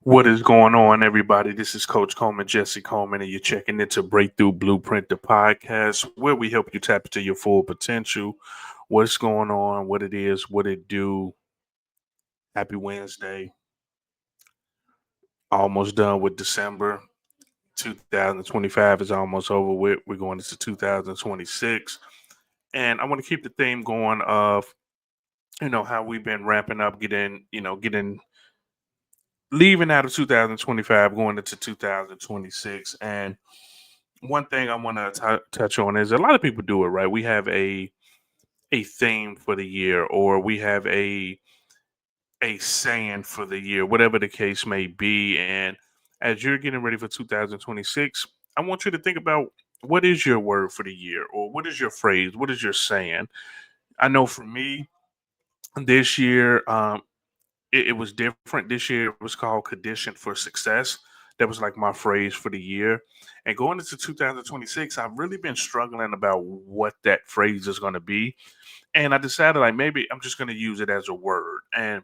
What is going on, everybody? This is Coach Coleman, Jesse Coleman, and you're checking into Breakthrough Blueprint, the podcast, where we help you tap into your full potential. What's going on, what it is, what it do. Happy Wednesday. Almost done with December. 2025 is almost over with. We're going into 2026. And I want to keep the theme going of, how we've been ramping up, getting leaving out of 2025, going into 2026. And one thing I want to touch on is a lot of people do it right. We have a theme for the year, or we have a saying for the year, whatever the case may be. And as you're getting ready for 2026, I want you to think about what is your word for the year, or what is your phrase, what is your saying. I know for me this year, it was different. This year it was called Condition for Success. That was like my phrase for the year. And going into 2026, I've really been struggling about what that phrase is going to be. And I decided like maybe I'm just going to use it as a word. And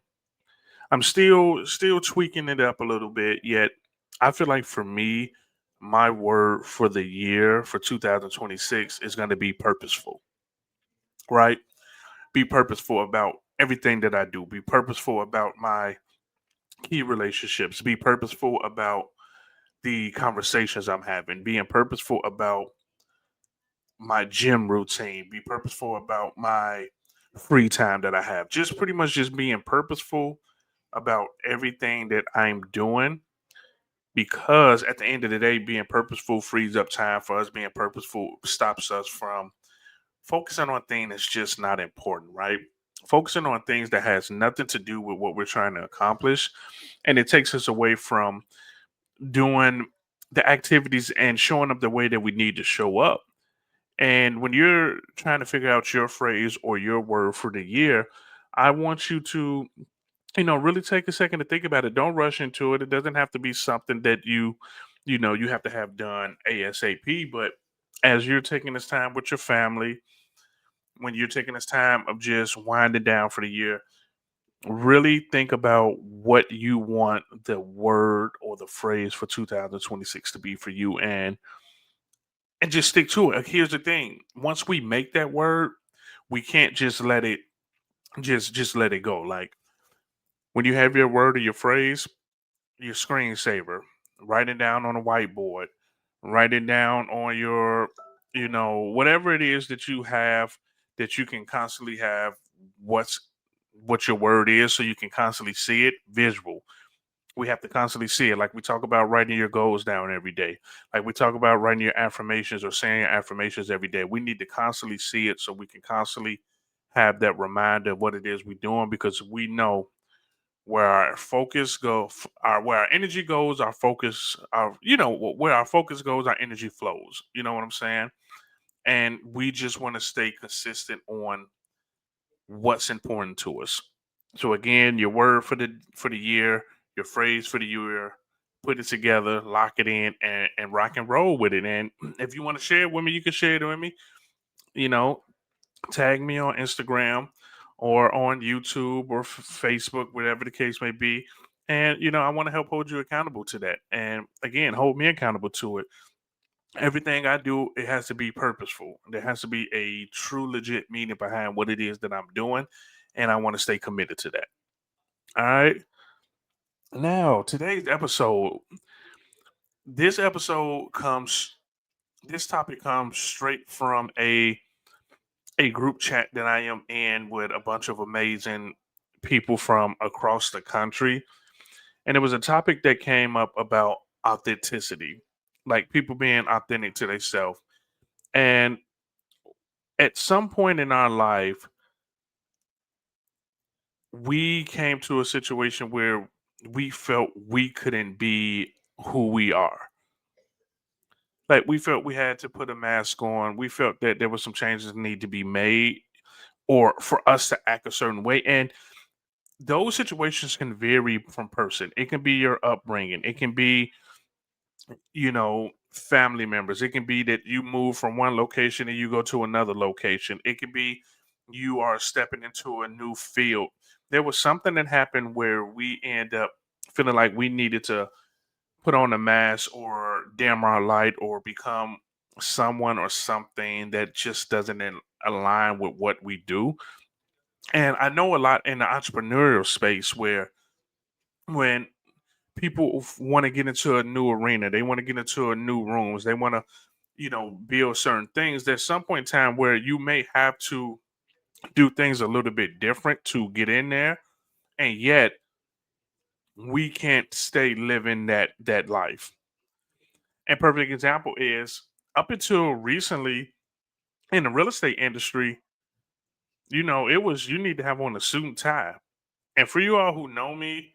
I'm still tweaking it up a little bit, yet I feel like for me, my word for the year for 2026 is going to be purposeful, right? Be purposeful about everything that I do. Be purposeful about my key relationships. Be purposeful about the conversations I'm having. Being purposeful about my gym routine. Be purposeful about my free time that I have. Just pretty much just being purposeful about everything that I'm doing, because at the end of the day, being purposeful frees up time for us. Being purposeful stops us from focusing on things that's just not important, right? Focusing on things that has nothing to do with what we're trying to accomplish, and it takes us away from doing the activities and showing up the way that we need to show up. And when you're trying to figure out your phrase or your word for the year, I want you to, really take a second to think about it. Don't rush into it. It doesn't have to be something that you have to have done ASAP. But as you're taking this time with your family, when you're taking this time of just winding down for the year, really think about what you want the word or the phrase for 2026 to be for you, and just stick to it. Here's the thing: once we make that word, we can't just let it just let it go. Like when you have your word or your phrase, your screensaver, write it down on a whiteboard, write it down on your, whatever it is that you have, that you can constantly have what's what your word is, so you can constantly see it visual. We have to constantly see it. Like we talk about writing your goals down every day. Like we talk about writing your affirmations or saying your affirmations every day. We need to constantly see it so we can constantly have that reminder of what it is we're doing, because we know where our focus where our energy goes, our focus, where our focus goes, our energy flows. You know what I'm saying? And we just want to stay consistent on what's important to us. So again, your word for the year, your phrase for the year, put it together, lock it in, and rock and roll with it. And if you want to share it with me, you can share it with me. You know, tag me on Instagram or on YouTube or Facebook, whatever the case may be. And I want to help hold you accountable to that. And again, hold me accountable to it. Everything I do, it has to be purposeful. There has to be a true, legit meaning behind what it is that I'm doing, and I want to stay committed to that. All right. Now, today's episode, this episode comes, this topic comes straight from a group chat that I am in with a bunch of amazing people from across the country. And it was a topic that came up about authenticity, like people being authentic to themselves. And at some point in our life, we came to a situation where we felt we couldn't be who we are. Like we felt we had to put a mask on. We felt that there was some changes that need to be made, or for us to act a certain way. And those situations can vary from person. It can be your upbringing. It can be, family members. It can be that you move from one location and you go to another location. It can be you are stepping into a new field. There was something that happened where we end up feeling like we needed to put on a mask or dim our light or become someone or something that just doesn't align with what we do. And I know a lot in the entrepreneurial space where when people want to get into a new arena, they want to get into a new rooms, they want to, build certain things. There's some point in time where you may have to do things a little bit different to get in there, and yet we can't stay living that life. And perfect example is up until recently in the real estate industry, it was you need to have on a suit and tie. And for you all who know me,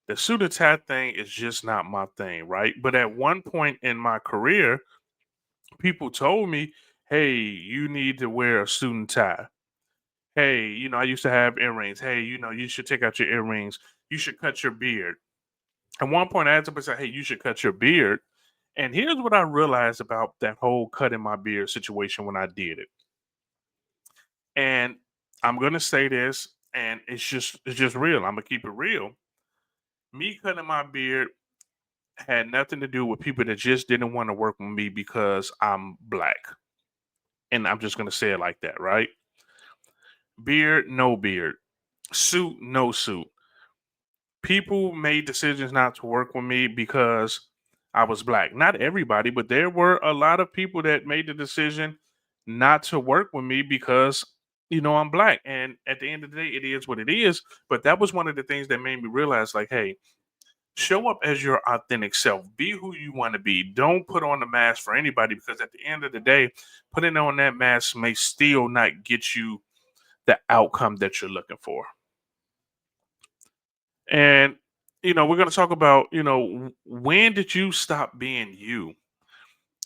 the suit and tie thing is just not my thing, right? But at one point in my career, people told me, hey, you need to wear a suit and tie. Hey, I used to have earrings. Hey, you should take out your earrings. You should cut your beard. At one point, I had somebody say, hey, you should cut your beard. And here's what I realized about that whole cutting my beard situation when I did it. And I'm gonna say this, and it's just real. I'm gonna keep it real. Me cutting my beard had nothing to do with people that just didn't want to work with me because I'm black. And I'm just gonna say it like that, right? Beard, no beard. Suit, no suit. People made decisions not to work with me because I was black. Not everybody, but there were a lot of people that made the decision not to work with me because I'm black. And at the end of the day, it is what it is. But that was one of the things that made me realize, like, hey, show up as your authentic self. Be who you want to be. Don't put on the mask for anybody because at the end of the day, putting on that mask may still not get you the outcome that you're looking for. And we're going to talk about, when did you stop being you?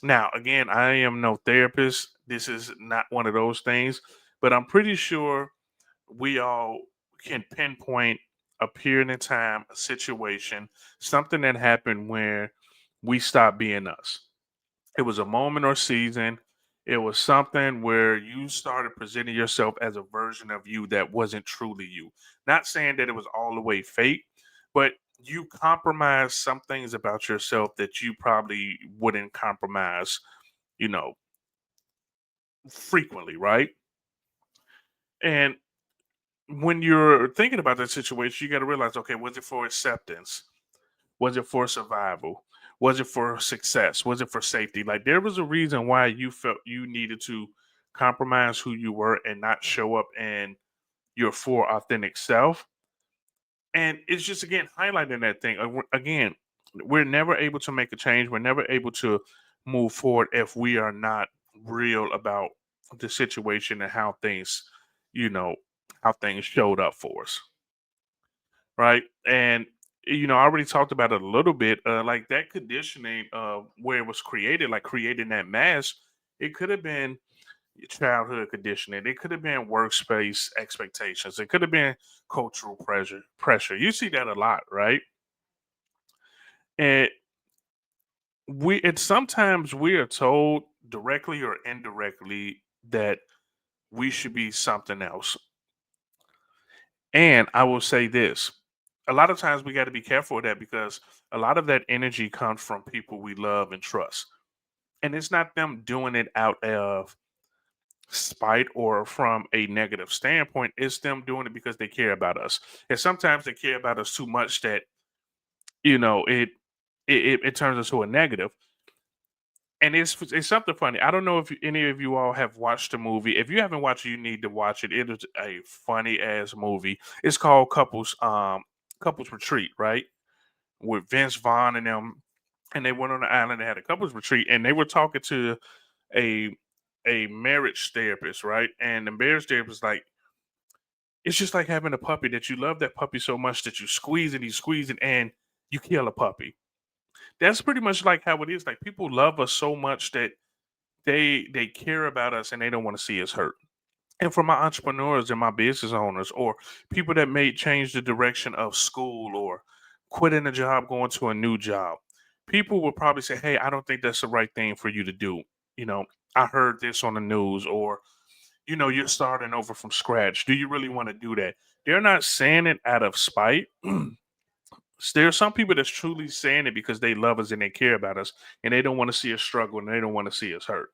Now, again, I am no therapist. This is not one of those things, but I'm pretty sure we all can pinpoint a period in time, a situation, something that happened where we stopped being us. It was a moment or season. It was something where you started presenting yourself as a version of you that wasn't truly you. Not saying that it was all the way fake, but you compromised some things about yourself that you probably wouldn't compromise, you know, frequently, right? And when you're thinking about that situation, you got to realize, okay, was it for acceptance? Was it for survival? Was it for success? Was it for safety? Like there was a reason why you felt you needed to compromise who you were and not show up in your full authentic self. And it's just again highlighting that thing. Again, we're never able to make a change. We're never able to move forward if we are not real about the situation and you know, how things showed up for us, right? And I already talked about it a little bit. Like that conditioning, where it was created, like creating that mask, it could have been childhood conditioning. It could have been workspace expectations. It could have been cultural pressure. Pressure. You see that a lot, right? And sometimes we are told directly or indirectly that we should be something else. And I will say this. A lot of times we got to be careful with that because a lot of that energy comes from people we love and trust. And it's not them doing it out of spite or from a negative standpoint. It's them doing it because they care about us. And sometimes they care about us too much that, you know, it it turns into a negative. And it's something funny. I don't know if any of you all have watched the movie. If you haven't watched it, you need to watch it. It is a funny ass movie. It's called Couples Retreat, right? With Vince Vaughn and them, and they went on the island. They had a couples retreat, and they were talking to a marriage therapist, right? And the marriage therapist like, it's just like having a puppy that you love that puppy so much that you squeeze it, and you kill a puppy. That's pretty much like how it is. Like people love us so much that they care about us and they don't want to see us hurt. And for my entrepreneurs and my business owners or people that may change the direction of school or quitting a job, going to a new job, people will probably say, hey, I don't think that's the right thing for you to do. You know, I heard this on the news, or, you're starting over from scratch. Do you really want to do that? They're not saying it out of spite. There are some people that's truly saying it because they love us and they care about us, and they don't want to see us struggle and they don't want to see us hurt,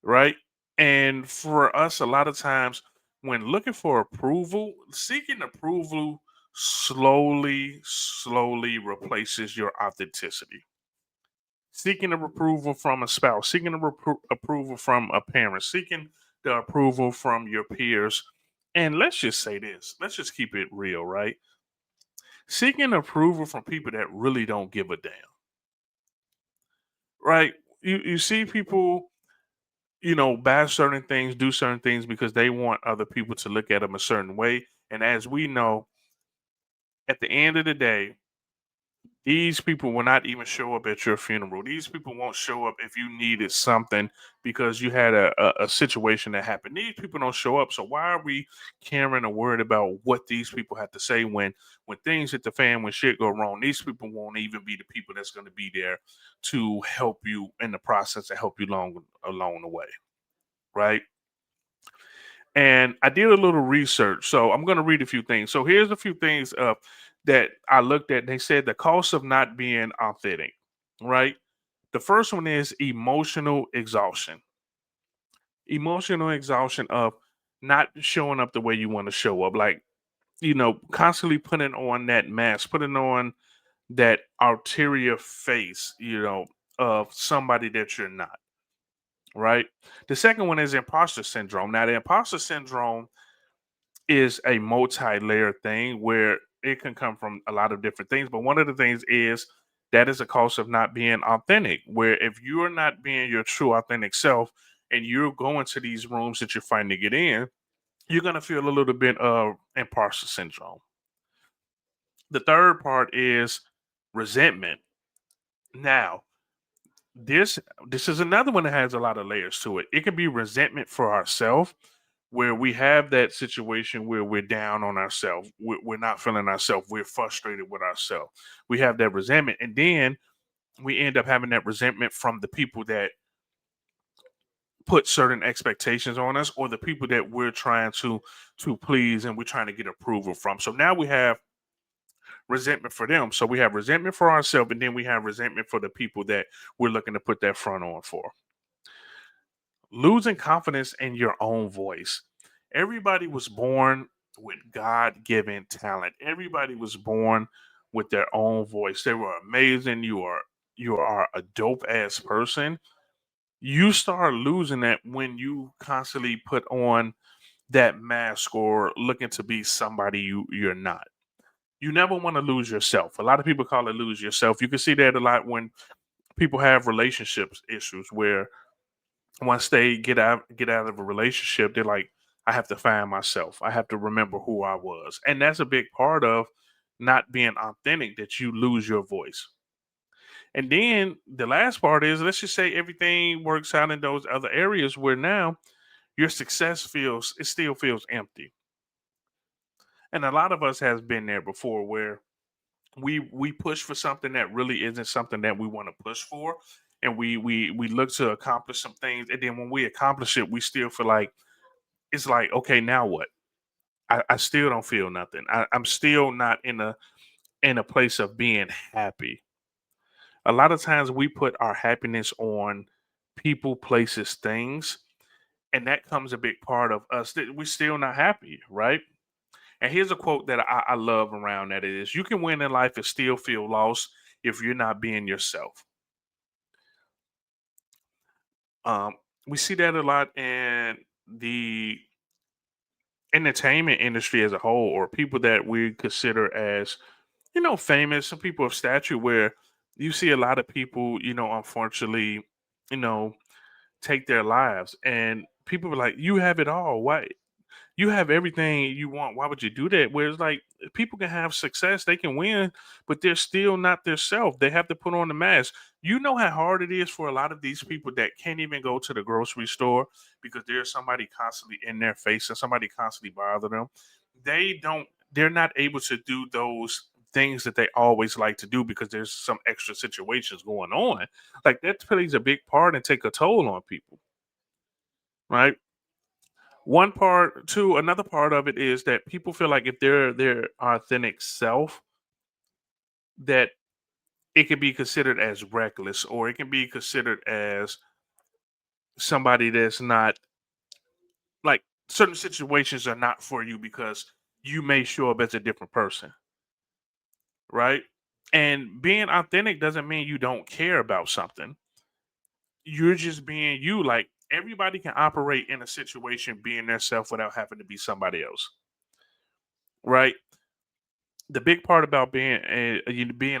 right? And for us, a lot of times when looking for approval, seeking approval slowly replaces your authenticity. Seeking the approval from a spouse, seeking the approval from a parent, seeking the approval from your peers. And let's just say this, let's just keep it real, right? Seeking approval from people that really don't give a damn, right? You see people, buy certain things, do certain things because they want other people to look at them a certain way. And as we know, at the end of the day, these people will not even show up at your funeral. These people won't show up if you needed something because you had a situation that happened. These people don't show up. So why are we caring or worried about what these people have to say when things hit the fan, when shit go wrong? These people won't even be the people that's going to be there to help you in the process and help you along the way, right? And I did a little research, so I'm going to read a few things. So here's a few things that I looked at. They said the cost of not being authentic, right? The first one is emotional exhaustion. Emotional exhaustion of not showing up the way you want to show up, like constantly putting on that mask, putting on that ulterior face, of somebody that you're not, right? The second one is imposter syndrome. Now, the imposter syndrome is a multi-layered thing where it can come from a lot of different things. But one of the things is that is a cost of not being authentic. Where if you're not being your true authentic self and you're going to these rooms that you're fighting to get in, you're gonna feel a little bit of imposter syndrome. The third part is resentment. Now, this this is another one that has a lot of layers to it. It can be resentment for ourselves where we have that situation where we're down on ourselves, we're not feeling ourselves, we're frustrated with ourselves, we have that resentment, and then we end up having that resentment from the people that put certain expectations on us or the people that we're trying to please and we're trying to get approval from. So now we have resentment for them. So we have resentment for ourselves, and then we have resentment for the people that we're looking to put that front on for. Losing confidence in your own voice. Everybody was born with God given talent. Everybody was born with their own voice. They were amazing. You are a dope ass person. You start losing that when you constantly put on that mask or looking to be somebody you're not. You never want to lose yourself. A lot of people call it lose yourself. You can see that a lot when people have relationships issues where once they get out of a relationship, they're like, I have to find myself. I have to remember who I was. And that's a big part of not being authentic, that you lose your voice. And then the last part is, let's just say everything works out in those other areas where now your success feels, it still feels empty. And a lot of us has been there before where we push for something that really isn't something that we want to push for, and we look to accomplish some things, and then when we accomplish it we still feel like it's like, okay, now what? I still don't feel nothing. I'm still not in a place of being happy. A lot of times we put our happiness on people, places, things, and that comes a big part of us that we're still not happy, right? And here's a quote that I love around that is, you can win in life and still feel lost if you're not being yourself. Um, we see that a lot in the entertainment industry as a whole, or people that we consider as, famous, some people of stature, where you see a lot of people, unfortunately, you know, take their lives. And people are like, you have it all. Why? You have everything you want. Why would you do that? Whereas like people can have success, they can win, but they're still not their self. They have to put on the mask. You know how hard it is for a lot of these people that can't even go to the grocery store because there's somebody constantly in their face and somebody constantly bother them. They're not able to do those things that they always like to do because there's some extra situations going on. Like that plays a big part and take a toll on people, right? One part, two, another part of it is that people feel like if they're their authentic self, that it can be considered as reckless, or it can be considered as somebody that's not like, certain situations are not for you because you may show up as a different person, right? And being authentic doesn't mean you don't care about something. You're just being you. Like, everybody can operate in a situation being their self without having to be somebody else, right? The big part about being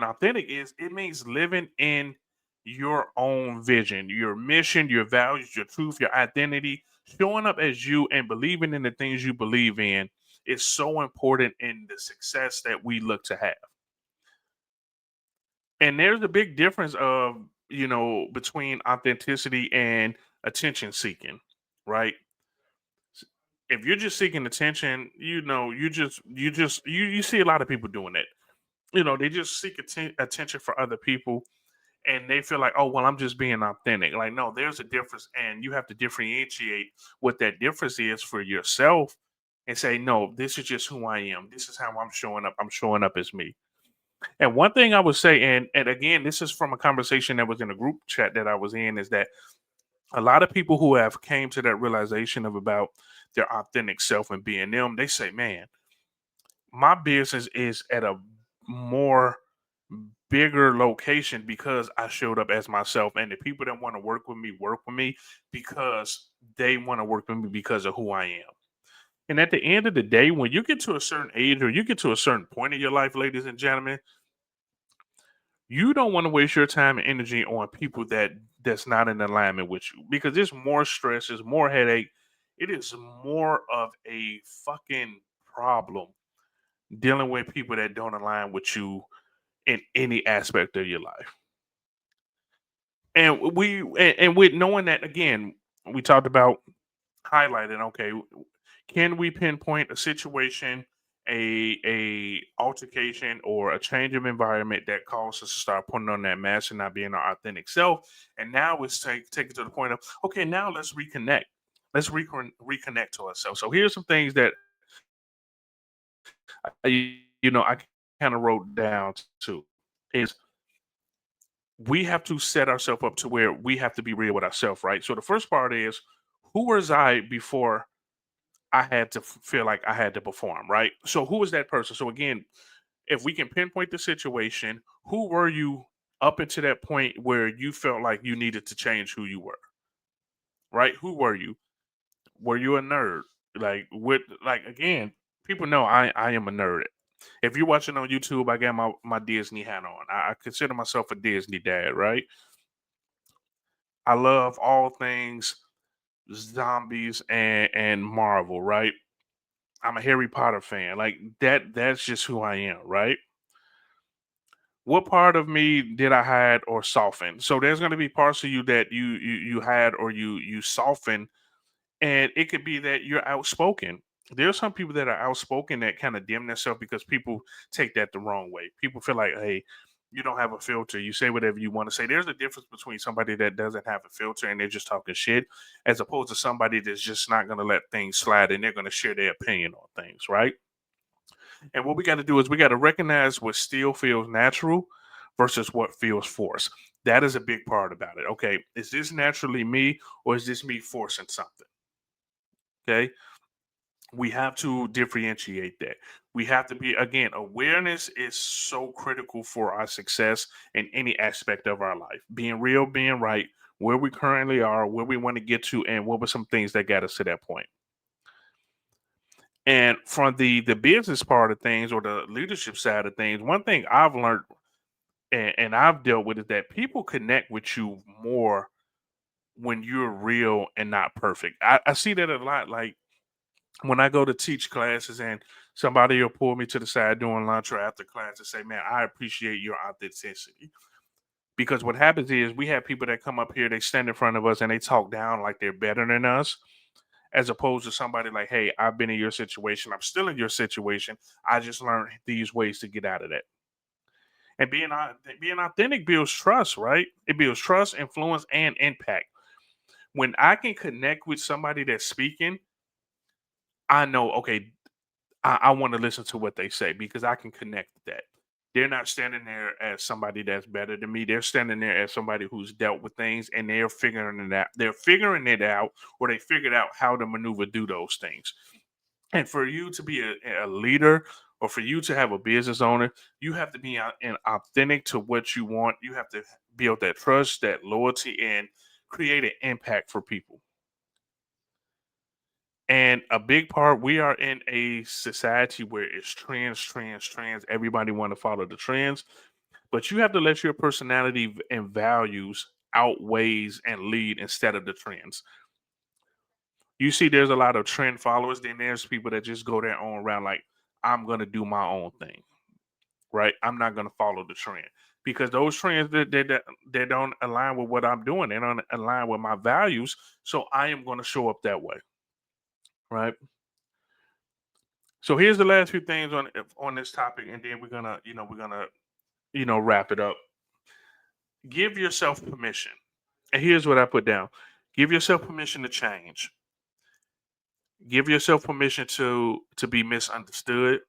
authentic is it means living in your own vision, your mission, your values, your truth, your identity. Showing up as you and believing in the things you believe in is so important in the success that we look to have. And there's a big difference of, between authenticity and attention seeking, right? If you're just seeking attention, you see a lot of people doing that. They just seek attention for other people, and they feel like, oh, well, I'm just being authentic. Like, no, there's a difference, and you have to differentiate what that difference is for yourself and say, no, this is just who I am. This is how I'm showing up. I'm showing up as me. And one thing I would say, and again, this is from a conversation that was in a group chat that I was in, is that a lot of people who have came to that realization of about their authentic self and being them, they say, man, my business is at a more bigger location because I showed up as myself, and the people that want to work with me because they want to work with me because of who I am. And at the end of the day, when you get to a certain age or you get to a certain point in your life, ladies and gentlemen, you don't want to waste your time and energy on people that's not in alignment with you, because there's more stress, there's more headache, it is more of a fucking problem dealing with people that don't align with you in any aspect of your life. And with knowing that, again, we talked about highlighting, okay, can we pinpoint a situation, a altercation, or a change of environment that caused us to start putting on that mask and not being our authentic self? And now it's take it to the point of, okay, now let's reconnect. Let's reconnect to ourselves. So here's some things that I kind of wrote down too. Is we have to set ourselves up to where we have to be real with ourselves, right? So the first part is, who was I before I had to feel like I had to perform, right? So who was that person? So again, if we can pinpoint the situation, who were you up until that point where you felt like you needed to change who you were, right? Who were you? Were you a nerd? Like again, people know I am a nerd. If you're watching on YouTube, I got my Disney hat on. I consider myself a Disney dad, right? I love all things zombies and Marvel, right? I'm a Harry Potter fan. Like that's just who I am, right? What part of me did I hide or soften? So there's going to be parts of you that you had or you soften, and it could be that you're outspoken. There's some people that are outspoken that kind of dim themselves because people take that the wrong way. People feel like, hey, you don't have a filter. You say whatever you want to say. There's a difference between somebody that doesn't have a filter and they're just talking shit, as opposed to somebody that's just not going to let things slide and they're going to share their opinion on things, right? And what we got to do is we got to recognize what still feels natural versus what feels forced. That is a big part about it. Okay, is this naturally me or is this me forcing something? Okay, we have to differentiate that. We have to be, again, awareness is so critical for our success in any aspect of our life. Being real, being right, where we currently are, where we want to get to, and what were some things that got us to that point. And from the business part of things or the leadership side of things, one thing I've learned and I've dealt with is that people connect with you more when you're real and not perfect. I see that a lot. Like when I go to teach classes and somebody will pull me to the side during lunch or after class and say, man, I appreciate your authenticity. Because what happens is we have people that come up here, they stand in front of us and they talk down like they're better than us, as opposed to somebody like, hey, I've been in your situation. I'm still in your situation. I just learned these ways to get out of that. And being authentic builds trust, right? It builds trust, influence, and impact. When I can connect with somebody that's speaking, I know, okay, I want to listen to what they say because I can connect with that. They're not standing there as somebody that's better than me. They're standing there as somebody who's dealt with things and they're figuring it out. They're figuring it out, or they figured out how to maneuver through those things. And for you to be a leader, or for you to have a business owner, you have to be and authentic to what you want. You have to build that trust, that loyalty, and create an impact for people. And a big part, we are in a society where it's trends, trends, trends. Everybody want to follow the trends, but you have to let your personality and values outweighs and lead instead of the trends. You see, there's a lot of trend followers. Then there's people that just go their own route. Like, I'm gonna do my own thing, right? I'm not gonna follow the trend because those trends that don't align with what I'm doing. They don't align with my values. So I am gonna show up that way, right? So here's the last few things on this topic, and then we're gonna wrap it up. Give yourself permission. And here's what I put down: give yourself permission to change. Give yourself permission to be misunderstood.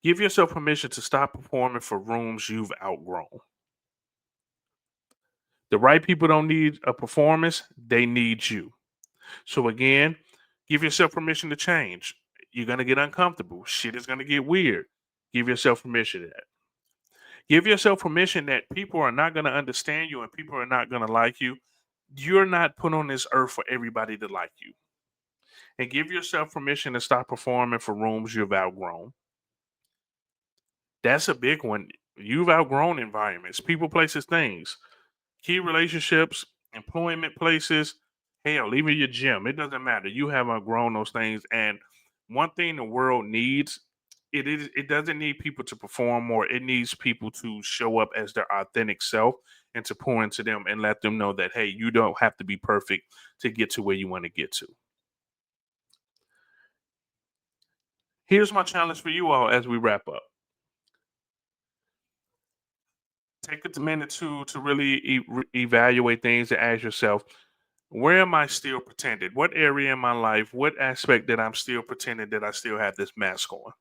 Give yourself permission to stop performing for rooms you've outgrown. The right people don't need a performance, they need you. So again, give yourself permission to change. You're gonna get uncomfortable. Shit is gonna get weird. Give yourself permission to that. Give yourself permission that people are not gonna understand you and people are not gonna like you. You're not put on this earth for everybody to like you. And give yourself permission to stop performing for rooms you've outgrown. That's a big one. You've outgrown environments, people, places, things, key relationships, employment places, hell, even your gym. It doesn't matter. You have outgrown those things. And one thing the world needs, it doesn't need people to perform more. It needs people to show up as their authentic self and to pour into them and let them know that, hey, you don't have to be perfect to get to where you want to get to. Here's my challenge for you all as we wrap up. Take a minute to really evaluate things and ask yourself, where am I still pretending? What area in my life, what aspect that I'm still pretending that I still have this mask on?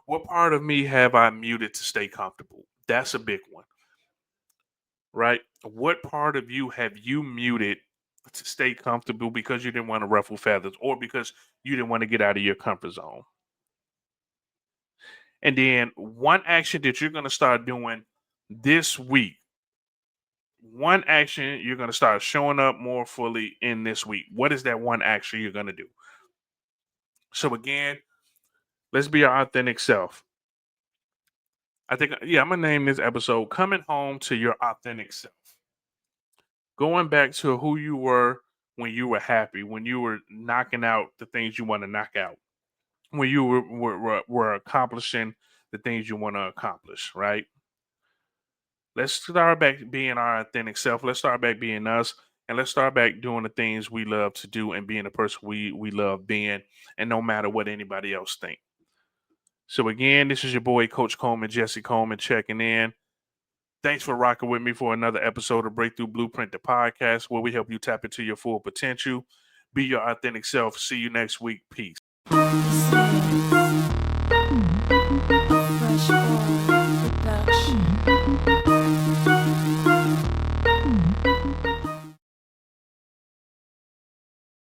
What part of me have I muted to stay comfortable? That's a big one, right? What part of you have you muted to stay comfortable because you didn't want to ruffle feathers or because you didn't want to get out of your comfort zone? And then one action that you're going to start doing this week, one action you're going to start showing up more fully in this week. What is that one action you're going to do? So again, let's be our authentic self. I think, yeah, I'm gonna name this episode "Coming Home to Your Authentic Self." Going back to who you were when you were happy, when you were knocking out the things you want to knock out, when you were accomplishing the things you want to accomplish. Right? Let's start back being our authentic self. Let's start back being us, and let's start back doing the things we love to do and being the person we love being, and no matter what anybody else think. So again, this is your boy Coach Coleman, Jesse Coleman, checking in. Thanks for rocking with me for another episode of Breakthrough Blueprint, the podcast, where we help you tap into your full potential. Be your authentic self. See you next week. Peace.